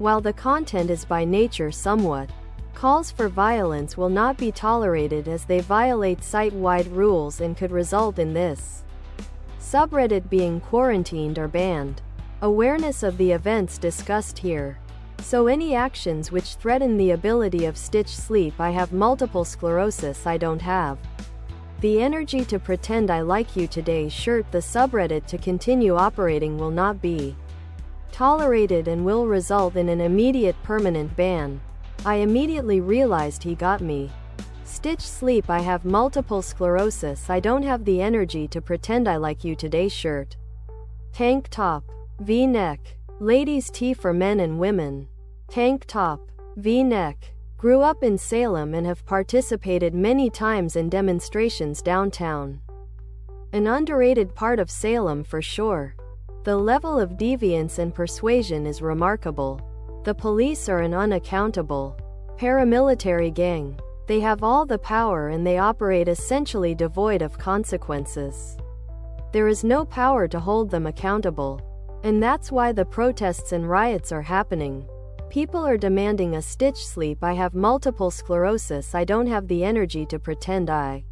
While the content is by nature somewhat, calls for violence will not be tolerated as they violate site-wide rules and could result in this subreddit being quarantined or banned. Awareness of the events discussed here. So any actions which threaten the ability of Stitch Sleep. I have multiple sclerosis. I don't have the energy to pretend I like you today shirt. The subreddit to continue operating will not be tolerated and will result in an immediate permanent ban. I immediately realized he got me. Stitch Sleep. I have multiple sclerosis. I don't have the energy to pretend I like you today shirt. Tank top, V-neck. Ladies' tee for men and women. Tank top, V-neck. Grew up in Salem and have participated many times in demonstrations downtown. An underrated part of Salem for sure. The level of deviance and persuasion is remarkable. The police are an unaccountable paramilitary gang. They have all the power and they operate essentially devoid of consequences. There is no power to hold them accountable. And that's why the protests and riots are happening. People are demanding a Stitch Sleep. I have multiple sclerosis. I don't have the energy to pretend I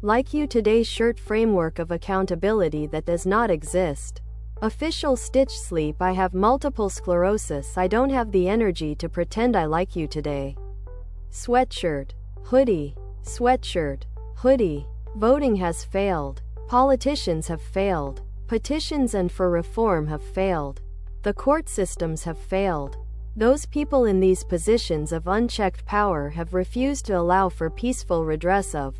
like you today shirt. Framework of accountability that does not exist. Official Stitch Sleep. I have multiple sclerosis. I don't have the energy to pretend I like you today. Sweatshirt, hoodie, sweatshirt, hoodie. Voting has failed. Politicians have failed. Petitions and for reform have failed. The court systems have failed. Those people in these positions of unchecked power have refused to allow for peaceful redress of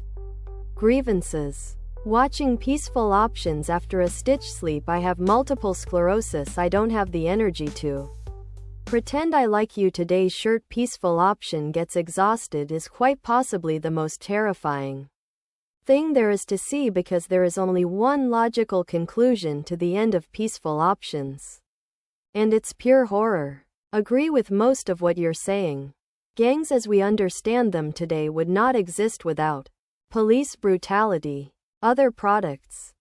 grievances. Watching peaceful options after a Stitch Sleep. I have multiple sclerosis. I don't have the energy to pretend I like you today shirt. Peaceful option gets exhausted is quite possibly the most terrifying thing there is to see because there is only one logical conclusion to the end of peaceful options. And it's pure horror. Agree with most of what you're saying. Gangs as we understand them today would not exist without police brutality. Other products.